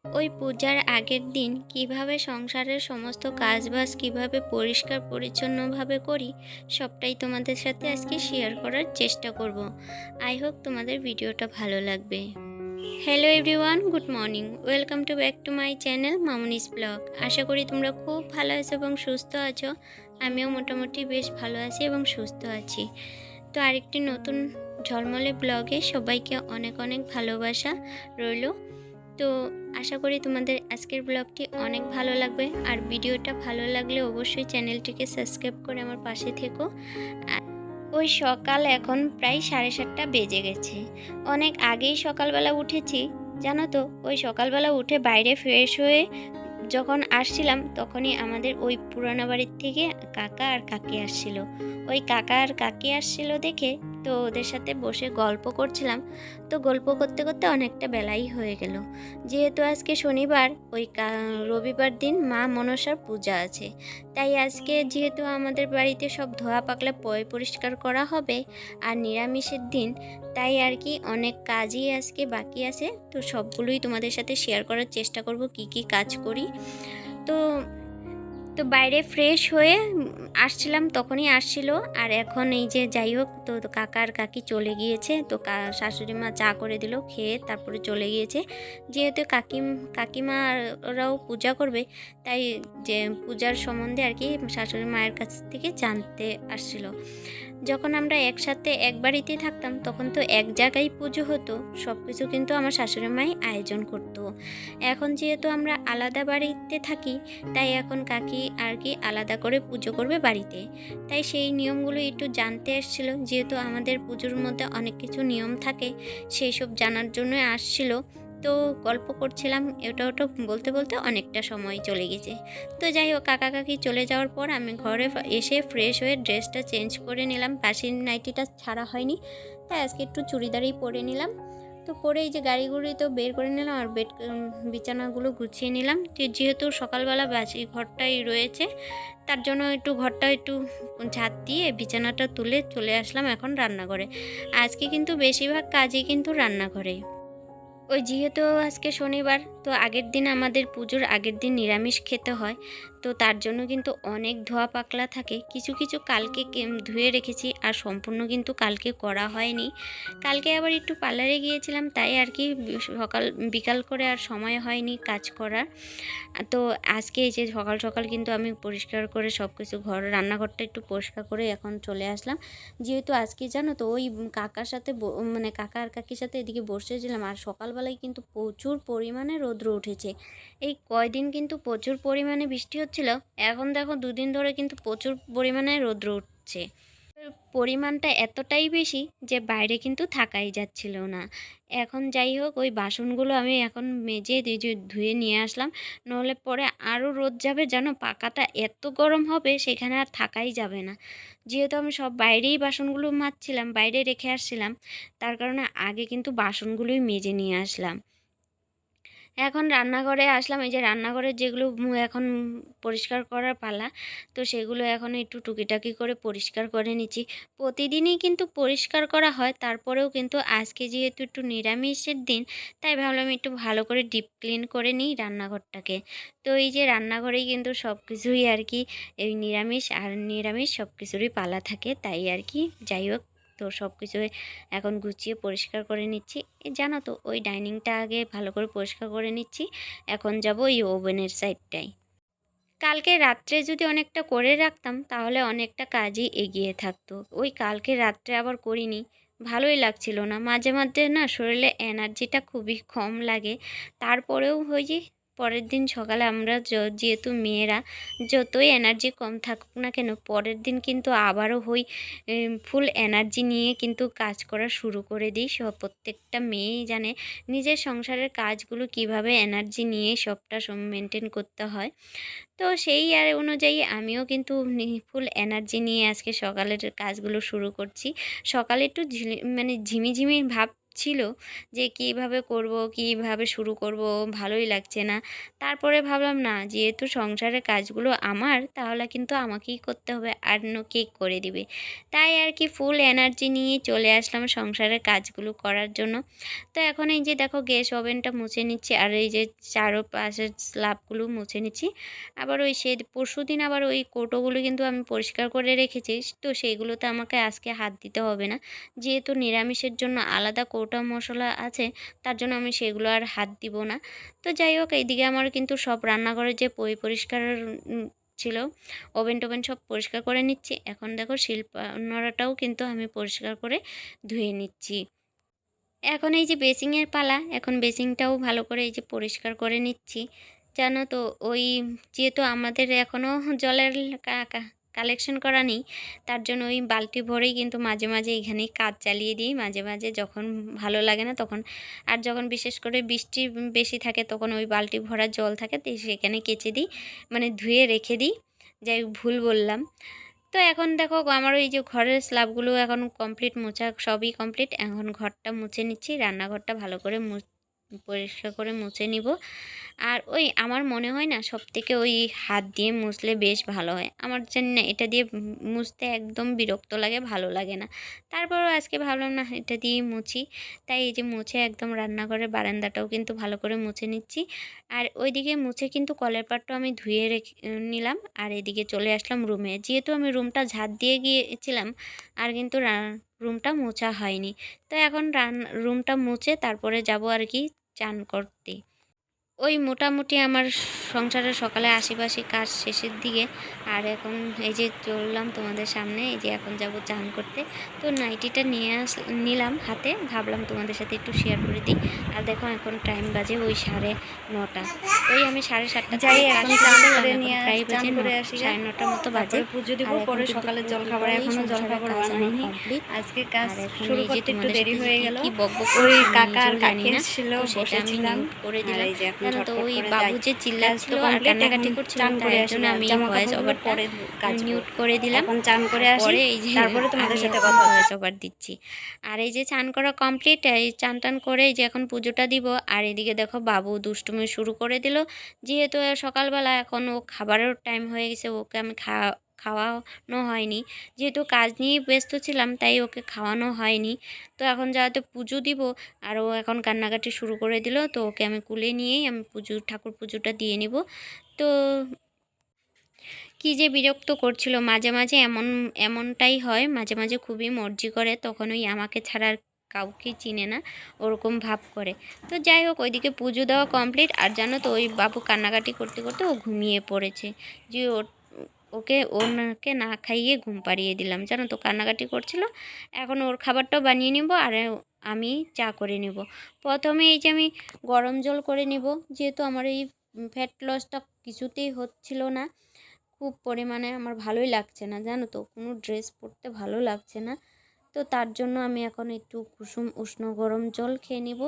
ওই পূজার আগের দিন কিভাবে সংসারের সমস্ত কাজবাজ কিভাবে পরিষ্কার পরিচ্ছন্নভাবে করি সবটাই তোমাদের সাথে আজকে শেয়ার করার চেষ্টা করব। আই হোপ তোমাদের ভিডিওটা ভালো লাগবে। Hello everyone, good morning, welcome to back to my channel Mamuni's blog. আশা করি তোমরা খুব ভালো আছো এবং সুস্থ আছো। আমিও মোটামুটি বেশ ভালো আছি এবং সুস্থ আছি। তো আরেকটি নতুন ঝলমলে ব্লগে সবাইকে অনেক অনেক ভালোবাসা রইল। তো আশা করি তোমাদের আজকের ব্লগটি অনেক ভালো লাগবে, আর ভিডিওটা ভালো লাগলে অবশ্যই চ্যানেলটিকে সাবস্ক্রাইব করে আমার পাশে থেকো। আর ওই সকাল এখন প্রায় 7:30 বেজে গেছে। অনেক আগেই সকালবেলা উঠেছি, জানো তো। ওই সকালবেলা উঠে বাইরে ফ্রেশ হয়ে যখন আসছিলাম তখনই আমাদের ওই পুরানো বাড়ির থেকে কাকা আর কাকি আসছিল। ওই কাকা আর কাকি আসছিল দেখে তো ওদের সাথে বসে গল্প করছিলাম। তো গল্প করতে করতে অনেকটা বেলাই হয়ে গেল। যেহেতু আজকে শনিবার, ওই রবিবার দিন মা মনসার পূজা আছে, তাই আজকে যেহেতু আমাদের বাড়িতে সব ধোয়া পাকলা পরিষ্কার করা হবে আর নিরামিষের দিন, তাই আর কি অনেক কাজই আজকে বাকি আছে। তো সবগুলোই তোমাদের সাথে শেয়ার করার চেষ্টা করব, কি কি কাজ করি। তো তো বাইরে ফ্রেশ হয়ে আসছিলাম, তখনই আসছিল। আর এখন এই যে যাই হোক, তো কাকা আর কাকি চলে গিয়েছে। তো শাশুড়ি মা চা করে দিল, খেয়ে তারপরে চলে গিয়েছে। যেহেতু কাকিমা ওরাও পূজা করবে, তাই যে পূজার সম্বন্ধে আর কি শাশুড়ি মায়ের কাছ থেকে জানতে আসছিল। যখন আমরা একসাথে এক বাড়িতে থাকতাম তখন তো এক জায়গায় পুজো হতো, সব কিছু কিন্তু আমার শাশুড়ি মাই আয়োজন করতো। এখন যেহেতু আমরা আলাদা বাড়িতে থাকি, তাই এখন কাকি আর কি আলাদা করে পুজো করবে বাড়িতে। তাই সেই নিয়মগুলো একটু জানতে এসেছিলো, যেহেতু আমাদের পুজোর মধ্যে অনেক কিছু নিয়ম থাকে, সেই সব জানার জন্য আসছিল। তো গল্প করছিলাম, এটা ওটা বলতে বলতে অনেকটা সময় চলে গেছে। তো যাই হোক, কাকা কাকি চলে যাওয়ার পর আমি ঘরে এসে ফ্রেশ হয়ে ড্রেসটা চেঞ্জ করে নিলাম। বাসির নাইটিটা ছাড়া হয়নি, তাই আজকে একটু চুড়িদারই পরে নিলাম। তো পরে এই যে গাড়িগুড়ি তো বের করে নিলাম, আর বিছানাগুলো গুছিয়ে নিলাম। যেহেতু সকালবেলা বাসি ঘরটাই রয়েছে, তার জন্য একটু ঘরটা একটু ঝাঁট দিয়ে বিছানাটা তুলে চলে আসলাম এখন রান্নাঘরে। আজকে কিন্তু বেশিরভাগ কাজই কিন্তু রান্নাঘরে। ওই যেহেতু আজকে শনিবার, তো আগের দিন আমাদের পুজোর আগের দিন নিরামিষ খেতে হয়। তো তার জন্য কিন্তু অনেক ধোয়া পাকলা থাকে। কিছু কিছু কালকে ধুয়ে রেখেছি, আর সম্পূর্ণ কিন্তু কালকে করা হয়নি। কালকে আবার একটু পার্লারে গিয়েছিলাম, তাই আর কি বিকাল করে আর সময় হয়নি কাজ করার। তো আজকে এই যে সকাল সকাল কিন্তু আমি পরিষ্কার করে সব কিছু রান্নাঘরটা একটু পরিষ্কার করে এখন চলে আসলাম। যেহেতু আজকে জানো তো ওই কাকার সাথে মানে কাকা আর কাকির সাথে এদিকে বসেছিলাম, আর সকালবেলায় কিন্তু প্রচুর পরিমাণে রৌদ্র উঠেছে। এই কয়দিন কিন্তু প্রচুর পরিমাণে বৃষ্টি হচ্ছিল, এখন দেখো দুদিন ধরে কিন্তু প্রচুর পরিমাণে রৌদ্র উঠছে। পরিমাণটা এতটাই বেশি যে বাইরে কিন্তু থাকাই যাচ্ছিল না। এখন যাই হোক, ওই বাসনগুলো আমি এখন মেজে ধুয়ে নিয়ে আসলাম, নাহলে পরে আরও রোদ যাবে, জানো পাকাটা এত গরম হবে সেখানে আর থাকাই যাবে না। যেহেতু আমি সব বাইরেই বাসনগুলো মাজছিলাম, বাইরে রেখে আসছিলাম, তার কারণে আগে কিন্তু বাসনগুলোই মেজে নিয়ে আসলাম। এখন রান্নাঘরে আসলাম, এই যে রান্নাঘরের যেগুলো এখন পরিষ্কার করার পালা, তো সেগুলো এখন একটু টুকিটাকি করে পরিষ্কার করে নিচ্ছি। প্রতিদিনই কিন্তু পরিষ্কার করা হয়, তারপরেও কিন্তু আজকে যেহেতু একটু নিরামিষের দিন, তাই ভাবলাম একটু ভালো করে ডিপ ক্লিন করে নিই রান্নাঘরটাকে। তো এই যে রান্নাঘরেই কিন্তু সব কিছুই আর কি এই নিরামিষ সব কিছুরই পালা থাকে, তাই আর কি যাই হোক, তো সব কিছু এখন গুছিয়ে পরিষ্কার করে নিচ্ছি। জানো তো ওই ডাইনিংটা আগে ভালো করে পরিষ্কার করে নিচ্ছি, এখন যাব ওই ওভেনের সাইডটায়। কালকে রাত্রে যদি অনেকটা করে রাখতাম তাহলে অনেকটা কাজই এগিয়ে থাকতো। ওই কালকে রাত্রে আবার করিনি, ভালোই লাগছিল না। মাঝে মাঝে না শরীরে এনার্জিটা খুবই কম লাগে, তারপরেও হই যে পরের দিন সকালে আমরা যেহেতু মেয়েরা, যতই এনার্জি কম থাকুক না কেন, পরের দিন কিন্তু আবারও হই ফুল এনার্জি নিয়ে কিন্তু কাজ করা শুরু করে দিই। প্রত্যেকটা মেয়েই জানে নিজের সংসারের কাজগুলো কিভাবে এনার্জি নিয়ে সবটা মেনটেন করতে হয়। তো সেই অনুযায়ী আমিও কিন্তু ফুল এনার্জি নিয়ে আজকে সকালের কাজগুলো শুরু করছি। সকালে একটু মানে ঝিমিঝিমি ভাব ছিল যে কিভাবে করব, কিভাবে শুরু করব, ভালোই লাগছে না। তারপরে ভাবলাম না, যেহেতু সংসারের কাজগুলো আমার, তাহলে কিন্তু আমাকেই করতে হবে, আর কে করে দিবে। তাই আর কি ফুল এনার্জি নিয়ে চলে আসলাম সংসারের কাজগুলো করার জন্য। তো এখন এই যে দেখো গ্যাস ওভেনটা মুছে নিচ্ছি, আর এই যে চারপাশের স্ল্যাবগুলো মুছে নিচ্ছি। আবার ওই পরশুদিন আবার ওই কৌটোগুলো কিন্তু আমি পরিষ্কার করে রেখেছি, তো সেইগুলোতে আমাকে আজকে হাত দিতে হবে না, যেহেতু নিরামিষের জন্য আলাদা কৌটা মশলা আছে, তার জন্য আমি সেগুলো আর হাত দিব না। তো যাই হোক, এইদিকে আমার কিন্তু সব রান্নাঘরের যে পরিষ্কার ছিল, ওভেন টোভেন সব পরিষ্কার করে নিচ্ছি। এখন দেখো শিলনোড়াটাও কিন্তু আমি পরিষ্কার করে ধুয়ে নিচ্ছি। এখন এই যে বেসিংয়ের পালা, এখন বেসিংটাও ভালো করে এই যে পরিষ্কার করে নিচ্ছি। জানো তো, ওই যেহেতু আমাদের এখনও জলের কালেকশন করা নেই, তার জন্য ওই বালতি ভরেই কিন্তু মাঝে মাঝে এখানেই কাজ চালিয়ে দিই, মাঝে মাঝে যখন ভালো লাগে না তখন। আর যখন বিশেষ করে বৃষ্টি বেশি থাকে তখন ওই বালতি ভরা জল থাকে, তো সেখানে কেচে দিই, মানে ধুয়ে রেখে দিই। যাই হোক, ভুল বললাম। তো এখন দেখো আমার ওই যে ঘরের স্ল্যাবগুলো এখন কমপ্লিট মোছা, সবই কমপ্লিট। এখন ঘরটা মুছে নিচ্ছি, রান্নাঘরটা ভালো করে পরিষ্কার করে মুছে নিব। আর ওই আমার মনে হয় না, সব থেকে ওই হাত দিয়ে মুছলে বেশ ভালো হয়। আমার জানি না, এটা দিয়ে মুছতে একদম বিরক্ত লাগে, ভালো লাগে না। তারপরও আজকে ভাবলাম না, এটা দিয়েই মুছি। তাই এই যে মুছে একদম রান্নাঘরের বারান্দাটাও কিন্তু ভালো করে মুছে নিচ্ছি। আর ওইদিকে মুছে কিন্তু কলের পাটটাও আমি ধুয়ে রেখে নিলাম। আর এদিকে চলে আসলাম রুমে, যেহেতু আমি রুমটা ঝাঁট দিয়ে গিয়েছিলাম, আর কিন্তু রুমটা মোছা হয়নি। তো এখন রুমটা মুছে তারপরে যাব আর কি চান করতে। ওই মোটামুটি আমার সংসারের সকালে আশিপাশি কাজ শেষের দিকে। আর এখন এই যে চললাম তোমাদের সামনে, এই যে এখন যাব চান করতে। তো নাইটিটা নিলাম হাতে, ভাবলাম তোমাদের সাথে একটু শেয়ার করে দিই। আর দেখো এখন টাইম বাজে ওই 9:30। ওই আমি 7:30 যাই এখন চান করে নিয়ে প্রায় চান বাজে করে আসি, 9:30 মতো বাজে। পুজো দিব, পরে সকালের জল খাবার, এখনো জল খাবার বানাইনি। আজকে কাজ শুরু করতে একটু দেরি হয়ে গেল। ওই কাকা আর কাকি ছিল, বসেছিলাম করে দিলাম। এই যে এখন জানো তো, ঝটপট ওই করে বাবু যাই। যে চিল্লাচ্ছিল আর কান্নাকাটি করছিল, তার জন্য আমি ভয়েস ওভারটা মিউট করে দিলাম। এখন চান করে আসি, পরে এই যে তারপরে তোমাদের আমি সাথে এখন কথা হচ্ছে। ভয়েস ওভার দিচ্ছি। আর এই যে চান করা কমপ্লিট, এই চান টান করে এই যে এখন পুজোটা দিব। আর এদিকে দেখো বাবু দুষ্টুমি শুরু করে দিল, যেহেতু সকালবেলা এখন ও খাবারের টাইম হয়ে গেছে, ওকে আমি খাওয়ানো হয়নি, যেহেতু কাজ নিয়ে ব্যস্ত ছিলাম তাই ওকে খাওয়ানো হয়নি। তো এখন যাতে পুজো দিব, আর ও এখন কান্নাকাটি শুরু করে দিল, তো ওকে আমি কুলে নিয়েই আমি ঠাকুর পুজোটা দিয়ে নিব। তো কি যে বিরক্ত করছিল মাঝে মাঝে, এমনটাই হয় মাঝে মাঝে, খুবই মর্জি করে, তখন ওই আমাকে ছাড়া আর কাউকে চিনে না, ওরকম ভাব করে। তো যাই হোক, ওইদিকে পুজো দেওয়া কমপ্লিট। আর জানো তো, ওই বাবু কান্নাকাটি করতে করতে ও ঘুমিয়ে পড়েছে, যে ওনাকে না খাইয়ে ঘুম পাড়িয়ে দিলাম। জানো তো, কান্নাকাটি করছিল। এখন ওর খাবারটাও বানিয়ে নিব, আর আমি চা করে নিব। প্রথমে এই যে আমি গরম জল করে নিব, যেহেতু আমার এই ফ্যাট লসটা কিছুতেই হচ্ছিল না, খুব পরিমাণে আমার ভালোই লাগছে না, জানো তো, কোনো ড্রেস পরতে ভালো লাগছে না। তো তার জন্য আমি এখন একটু কুসুম উষ্ণ গরম জল খেয়ে নিব।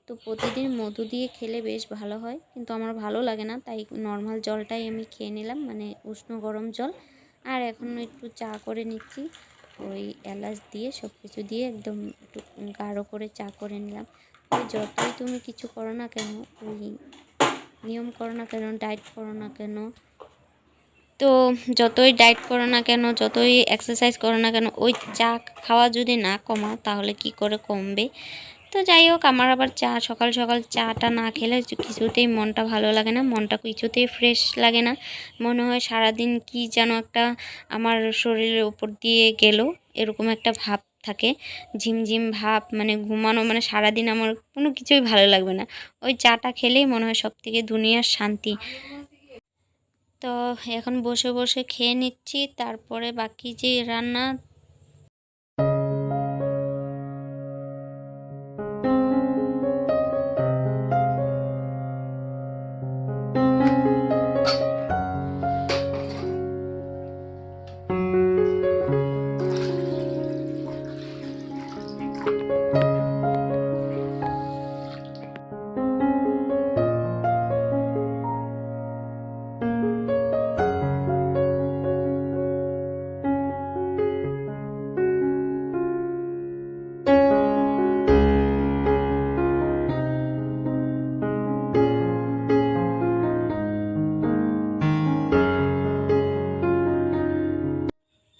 তো প্রতিদিন মধু দিয়ে খেলে বেশ ভালো হয়, কিন্তু আমার ভালো লাগে না, তাই নর্মাল জলটাই আমি খেয়ে নিলাম, মানে উষ্ণ গরম জল। আর এখন একটু চা করে নিচ্ছি, ওই এলাচ দিয়ে সব কিছু দিয়ে একদম একটু গাঢ় করে চা করে নিলাম। ওই যতই তুমি কিছু করো না কেন, ওই নিয়ম করো না কেন, ডায়েট করো না কেন, তো যতই ডায়েট করো না কেন, যতই এক্সারসাইজ করো না কেন, ওই চা খাওয়া যদি না কমাও তাহলে কি করে কমবে। তো যাই হোক, আমার আবার সকাল সকাল চাটা না খেলে কিছুতেই মনটা ভালো লাগে না, মনটা কিছুতেই ফ্রেশ লাগে না। মনে হয় সারাদিন কি যেন একটা আমার শরীরের উপর দিয়ে গেল, এরকম একটা ভাব থাকে, ঝিমঝিম ভাব, মানে ঘুমানো, মানে সারাদিন আমার কোনো কিছুই ভালো লাগবে না। ওই চাটা খেলেই মনে হয় সব থেকে দুনিয়ার শান্তি। তো এখন বসে বসে খেয়ে নিচ্ছি, তারপরে বাকি যে রান্না।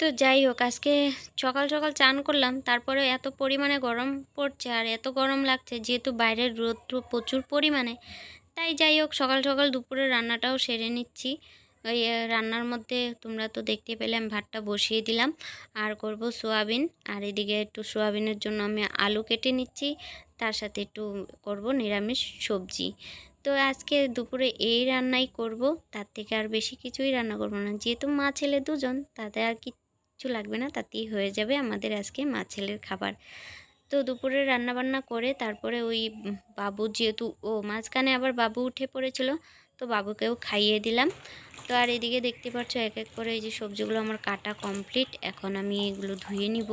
তো যাই হোক, আজকে সকাল সকাল চান করলাম, তারপরে এত পরিমাণে গরম পড়ছে আর এত গরম লাগছে, যেহেতু বাইরের রোদ প্রচুর পরিমাণে। তাই যাই হোক, সকাল সকাল দুপুরে রান্নাটাও সেরে নিচ্ছি। ওই রান্নার মধ্যে তোমরা তো দেখতে পেলে আমি ভাতটা বসিয়ে দিলাম, আর করব সোয়াবিন। আর এদিকে একটু সোয়াবিনের জন্য আমি আলু কেটে নিচ্ছি, তার সাথে একটু করব নিরামিষ সবজি। তো আজকে দুপুরে এই রান্নাই করব, তার থেকে আর বেশি কিছুই রান্না করব না, যেহেতু মা ছেলে দুজন, তাতে আর কিচ্ছু লাগবে না, তাতেই হয়ে যাবে আমাদের আজকে মা ছেলের খাবার। তো দুপুরে রান্না বান্না করে তারপরে ওই বাবু, যেহেতু মাঝখানে আবার বাবু উঠে পড়েছিল, তো বাবুকেও খাইয়ে দিলাম। তো আর এদিকে দেখতে পাচ্ছ এক এক করে এই যে সবজিগুলো আমার কাটা কমপ্লিট, এখন আমি এগুলো ধুয়ে নিব।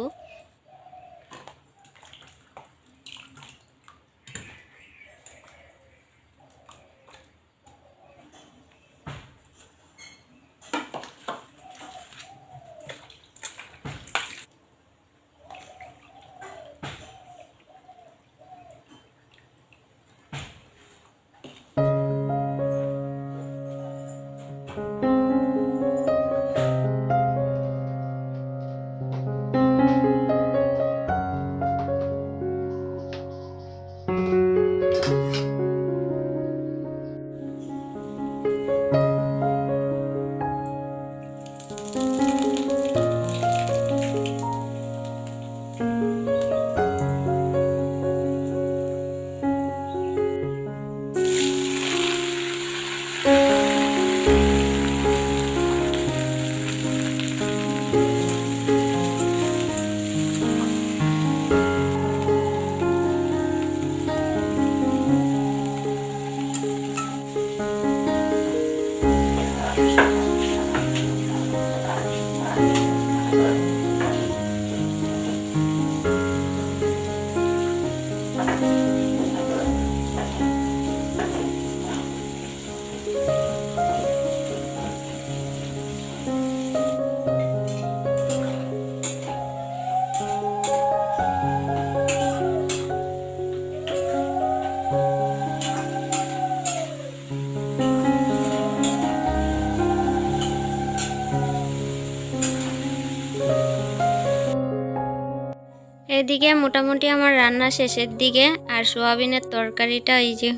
এদিকে মোটামুটি আমার রান্না শেষের দিকে, আর সোয়াবিনের তরকারিটা এই যে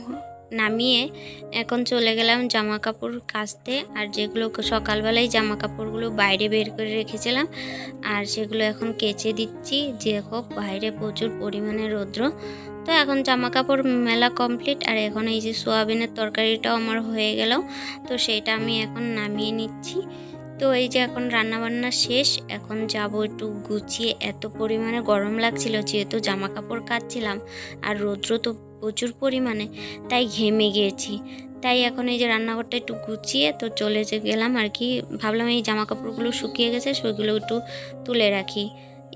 নামিয়ে এখন চলে গেলাম জামা কাপড় কাচতে। আর যেগুলো সকালবেলায় জামা কাপড়গুলো বাইরে বের করে রেখেছিলাম, আর সেগুলো এখন কেচে দিচ্ছি। যে হোক, বাইরে প্রচুর পরিমাণে রৌদ্র। তো এখন জামা কাপড় মেলা কমপ্লিট, আর এখন এই যে সোয়াবিনের তরকারিটাও আমার হয়ে গেল, তো সেইটা আমি এখন নামিয়ে নিচ্ছি। তো এই যে এখন রান্না বান্না শেষ, এখন যাব একটু গুছিয়ে। এত পরিমাণে গরম লাগছিল, যেহেতু জামা কাপড় কাচ্ছিলাম আর রৌদ্র তো প্রচুর পরিমাণে, তাই ঘেমে গিয়েছি। তাই এখন এই যে রান্নাঘরটা একটু গুছিয়ে তো চলে গেলাম আর কি। ভাবলাম এই জামা কাপড়গুলো শুকিয়ে গেছে, সেগুলো একটু তুলে রাখি।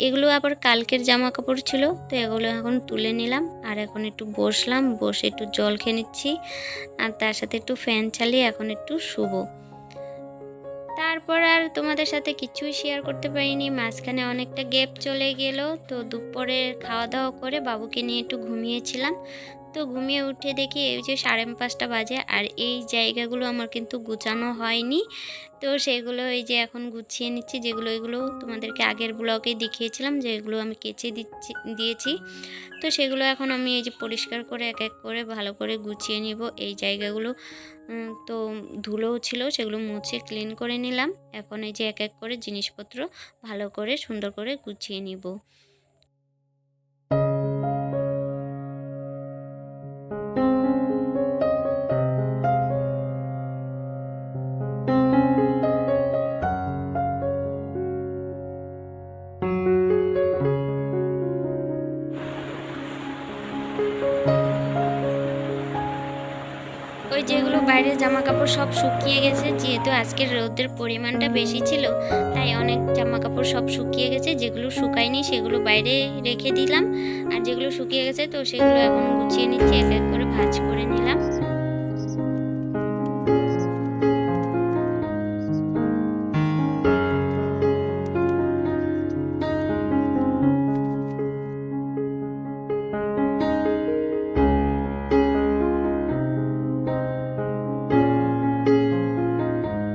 এগুলো আবার কালকের জামা কাপড় ছিল, তো এগুলো এখন তুলে নিলাম। আর এখন একটু বসলাম, বসে একটু জল খেয়ে নিচ্ছি, আর তার সাথে একটু ফ্যান চালিয়ে এখন একটু শুবো। তারপর আর তোমাদের সাথে কিছুই শেয়ার করতে পারিনি, মাঝখানে অনেকটা গ্যাপ চলে গেল। তো দুপুরে খাওয়া দাওয়া করে বাবুকে নিয়ে একটু ঘুমিয়েছিলাম। তো ঘুমিয়ে উঠে দেখি এই যে 5:30 বাজে, আর এই জায়গাগুলো আমার কিন্তু গুছানো হয়নি। তো সেগুলো এই যে এখন গুছিয়ে নিচ্ছি, যেগুলো এগুলো তোমাদেরকে আগের ব্লগে দেখিয়েছিলাম, যেগুলো আমি কেচে দিয়েছি। তো সেগুলো এখন আমি এই যে পরিষ্কার করে এক এক করে ভালো করে গুছিয়ে নিব এই জায়গাগুলো। তো ধুলোও ছিল, সেগুলো মুছে ক্লিন করে নিলাম। এখন এই যে এক এক করে জিনিসপত্র ভালো করে সুন্দর করে গুছিয়ে নিব। ওই যেগুলো বাইরের জামা কাপড় সব শুকিয়ে গেছে, যেহেতু আজকের রোদের পরিমাণটা বেশি ছিল, তাই অনেক জামা কাপড় সব শুকিয়ে গেছে। যেগুলো শুকায়নি সেগুলো বাইরে রেখে দিলাম, আর যেগুলো শুকিয়ে গেছে তো সেগুলো এখন গুছিয়ে নিচ্ছি, এক এক করে ভাঁজ করে নিলাম।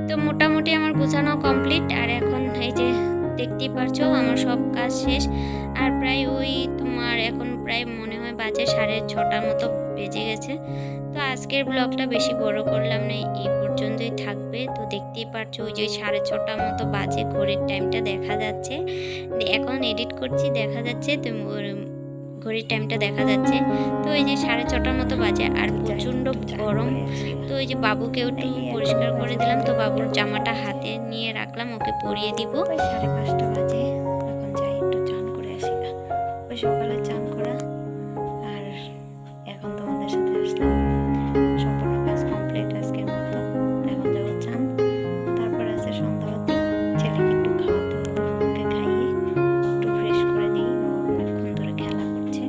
তো মোটামুটি আমার গুছানো কমপ্লিট, আর এখন এই যে দেখতেই পারছো আমার সব কাজ শেষ। আর প্রায় ওই তোমার এখন প্রায় মনে হয় বাজে 6:30 মতো বেজে গেছে। তো আজকের ব্লগটা বেশি বড় করলাম না, এই পর্যন্তই থাকবে। তো দেখতেই পারছো ওই যে 6:30 মতো বাজে, ঘড়ির টাইমটা দেখা যাচ্ছে। এখন এডিট করছি, দেখা যাচ্ছে তো ঘড়ির টাইমটা দেখা যাচ্ছে। তো এই যে 6:30 মতো বাজে আর প্রচণ্ড গরম। তো ওই যে বাবুকে একটু পরিষ্কার করে দিলাম, তো বাবুর জামাটা হাতে নিয়ে রাখলাম, ওকে পরিয়ে দিব। 5:30 বাজে, এখন যাই একটু চান করে আসি। ওই সকালে চান করা, আর এখন তোমাদের সাথে আসলাম। সম্পূর্ণ কাজ কমপ্লিট আজকের মতো। এখন যাবো চান, তারপর আছে সন্ধ্যাবাতি। ছেলেকে একটু খাওয়াতে হবে, ওকে খাইয়ে একটু ফ্রেশ করে দিই। ও অনেকক্ষণ ধরে খেলা করছে,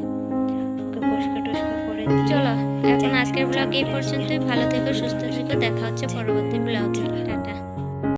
ওকে পরিষ্কার টরিষ্কার করে দিই। চলো এখন আজকের ব্লগ এই পর্যন্তই। ভালো থেকো, সুস্থ থেকো, দেখা হচ্ছে পরবর্তী ব্লগে।